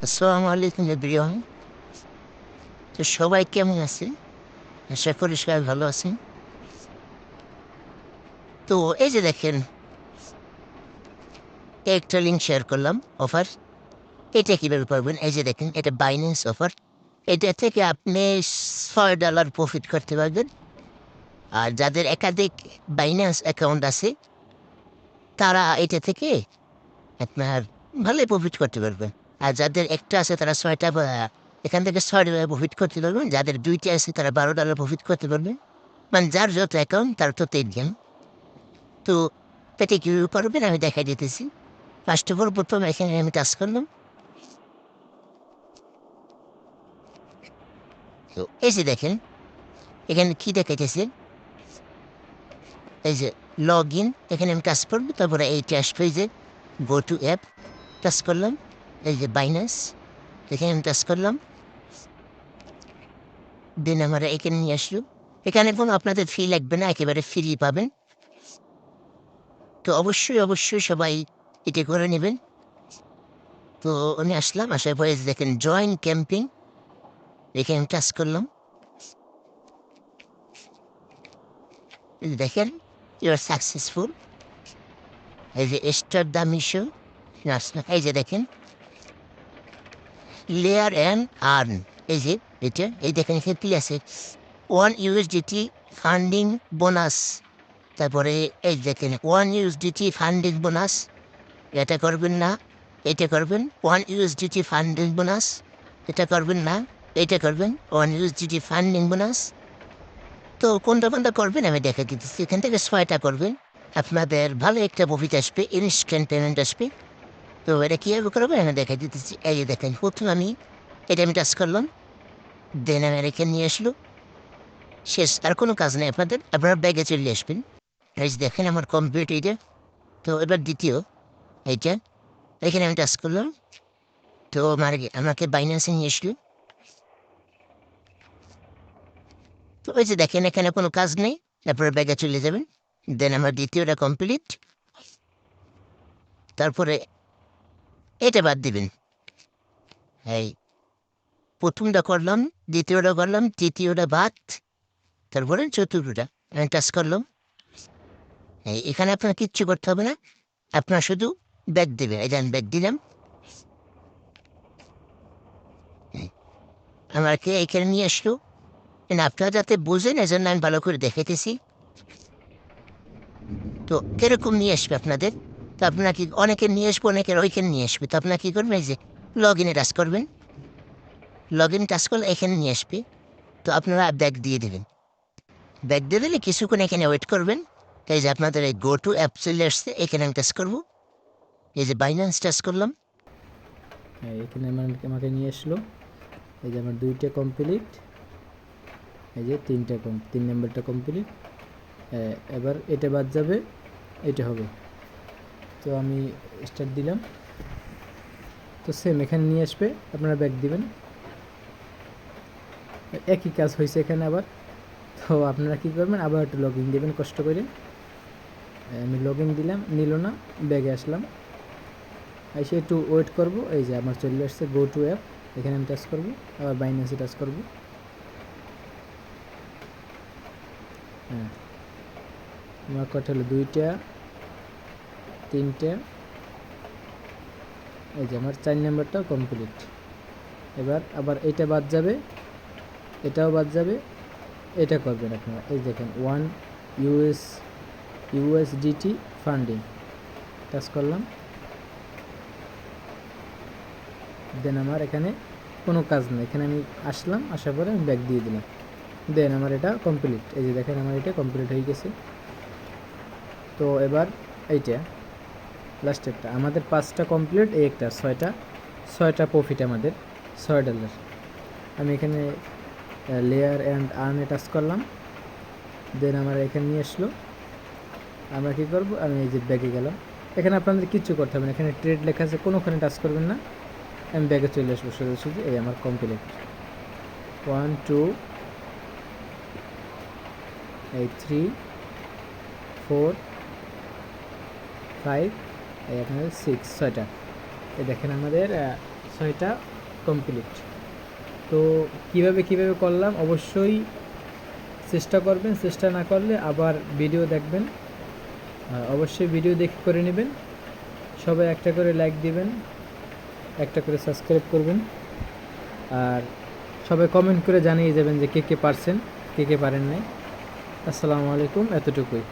আসসালামু আলাইকুম এভরিওয়ান। তো সবাই কেমন আছেন? আশা করি সবাই ভালো আছেন। তো এই যে দেখেন, একটা লিঙ্ক শেয়ার করলাম অফার। এটা কিভাবে পারবেন? এই যে দেখেন, এটা বাইন্যান্স অফার। এটা থেকে আপনি $6 প্রফিট করতে পারবেন। আর যাদের একাধিক বাইন্যান্স অ্যাকাউন্ট আছে, তারা এটা থেকে আপনার ভালোই প্রফিট করতে পারবেন। আর যাদের একটা আছে তারা ৬টা এখান থেকে $6 প্রফিট করতে পারবেন। যাদের ২টা আছে তারা $12 প্রফিট করতে পারবেন। মানে যার যত অ্যাকাউন্ট তার তত ইনকাম। তো এটা কিভাবে করবেন আমি দেখাই দিতেছি। ফার্স্ট অফ অল প্রথম এখানে আমি টাচ করলাম। তো এই যে দেখেন, এখানে কি দেখাইতেছে, এই যে লগ ইন, এখানে আমি টাচ করবো। তারপরে এইটা আসবে, এই যে গো টু অ্যাপ, টাচ করলাম। এই যে বাইন্যান্স, এখানে আমি টাচ করলাম। দেন আমরা এখানে নিয়ে আসলো। এখানে কোনো আপনাদের ফি লাগবে না, একেবারে ফ্রি পাবেন। তো অবশ্যই সবাই এটা করে নেবেন। তো আমি আসলাম, আসার পরে এই যে দেখেন জয়েন ক্যাম্পিং, এখানে আমি টাচ করলাম। এই যে দেখেন, ইউ আর সাকসেসফুল। এই যে স্টার্ট দ্য মিশন, এই যে দেখেন লেয়ার অ্যান্ড আর্ন। এই যে এটা, এই দেখেন এখানে কি আছে, 1 USDT ফান্ডিং বোনাস। তারপরে এই দেখেন 1 USDT ফান্ডিং বোনাস। এটা করবেন না, এটা করবেন। 1 USDT ফান্ডিং বোনাস, এটা করবেন না, এটা করবেন। 1 USDT ফান্ডিং বোনাস। তো কোনটা করবেন আমি দেখা দিতেছি। এখান থেকে 6টা করবেন, আপনাদের ভালো একটা প্রফিট আসবে, ইনস্ট্যান্ট পেমেন্ট আসবে। তো এটা কীভাবে করবেন আমি দেখা দিতেছি। এই যে দেখেন, প্রথম আমি এটা আমি টাচ করলাম। দেন আমি এখানে নিয়ে আসলো। শেষ, আর কোনো কাজ নেই আপনাদের, আপনারা ব্যাগে চলে আসবেন। এই যে দেখেন আমার কমপ্লিট এইটা। তো এবার দ্বিতীয় এইটা, এখানে আমি টাচ করলাম। তো আমাকে বাইন্যান্সে নিয়ে আসলো। তো ওই যে দেখেন এখানে কোনো কাজ নেই, তারপরে ব্যাগে চলে যাবেন। দেন আমার দ্বিতীয়টা কমপ্লিট। তারপরে এটা বাদ দিবেন। এই প্রথমটা করলাম, দ্বিতীয়টা করলাম, তৃতীয়টা বাদ, তারপরে চতুর্থটা আমি টাচ করলাম। এখানে আপনার কিচ্ছু করতে হবে না, আপনার শুধু ব্যাক দেবেন। এই যে আমি ব্যাক দিলাম। এই, আমাকে এখানে নিয়ে আসলো। আপনারা যাতে বোঝেন এজন্য আমি ভালো করে দেখাইতেছি। তো কিরকম নিয়ে আসবে আপনাদের? তো আপনারা কি, অনেকের নিয়ে আসবে, অনেকের ওইখানে নিয়ে আসবে। তো আপনারা কী করবেন, এই যে লগ ইনে টাচ করবেন। লগ ইন টাচ করলে এখানে নিয়ে আসবে। তো আপনারা ব্যাক দিয়ে দেবেন। ব্যাক দিয়ে দিলে কিছুক্ষণ এখানে ওয়েট করবেন। এই যে আপনাদের এই গো টু অ্যাপ চলে আসছে, এখানে আমি টাচ করবো। এই যে বাইন্যান্স টাচ করলাম। হ্যাঁ, এখানে আমাকে নিয়ে আসলো। এই যে আমার 2টা কমপ্লিট, এই যে 3 নাম্বারটা কমপ্লিট। এবার এটা বাদ যাবে, এটা হবে। তো আমি স্টার্ট দিলাম। তো সেম এখানে নিয়ে আসবে, আপনারা ব্যাক দিবেন। একই কাজ হয়েছে এখানে আবার। তো আপনারা কী করবেন, আবার একটু লগ ইন দেবেন কষ্ট করে। আমি লগ ইন দিলাম, নিল না, ব্যাগে আসলাম। এসে একটু ওয়েট করব। এই যে আমার চলে আসছে গো টু অ্যাপ, এখানে আমি টাচ করব, আবার বাইন্যান্সে টাচ করব। হ্যাঁ, আমার কটা হলো, 2টা, 3টা। এই যে আমার 4 নাম্বারটাও কমপ্লিট। এবার আবার এটা বাদ যাবে, এটাও বাদ যাবে। এটা করবেন আপনারা। এই দেখেন USDT ফান্ডিং, টাচ করলাম। দেন আমার এখানে কোনো কাজ নেই, এখানে আমি আসলাম, আসার পরে আমি ব্যাক দিয়ে দিলাম। দেন আমার এটা কমপ্লিট। এই যে দেখেন আমার এটা কমপ্লিট হয়ে গেছে। তো এবার এইটা লাস্টেরটা আমাদের 5টা কমপ্লিট, এই একটা 6টা প্রফিট আমাদের $6। আমি এখানে লেয়ার অ্যান্ড আর্নে টাচ করলাম। দেন আমার এখানে নিয়ে আসলো। আমরা কী করবো, আমি এই যে ব্যাগে গেলাম। এখানে আপনাদের কিচ্ছু করতে হবে না, এখানে ট্রেড লেখা আছে, কোনোখানে টাচ করবেন না। আমি ব্যাগে চলে আসবো শুধু। এই আমার কমপ্লিট 1 2 এই 3 4 5, এই আপনাদের 6, 6টা। এই দেখেন আমাদের 6টা কমপ্লিট। তো কিভাবে করলাম অবশ্যই চেষ্টা করবেন, চেষ্টা না করলে আবার ভিডিও দেখবেন, অবশ্যই ভিডিও দেখে করে নেবেন। সবাই একটা করে লাইক দিবেন, একটা করে সাবস্ক্রাইব করবেন, আর সবাই কমেন্ট করে জানিয়ে যাবেন যে কে কে পারছেন, কে কে পারেন নাই। আসসালামু আলাইকুম, এতটুকুই।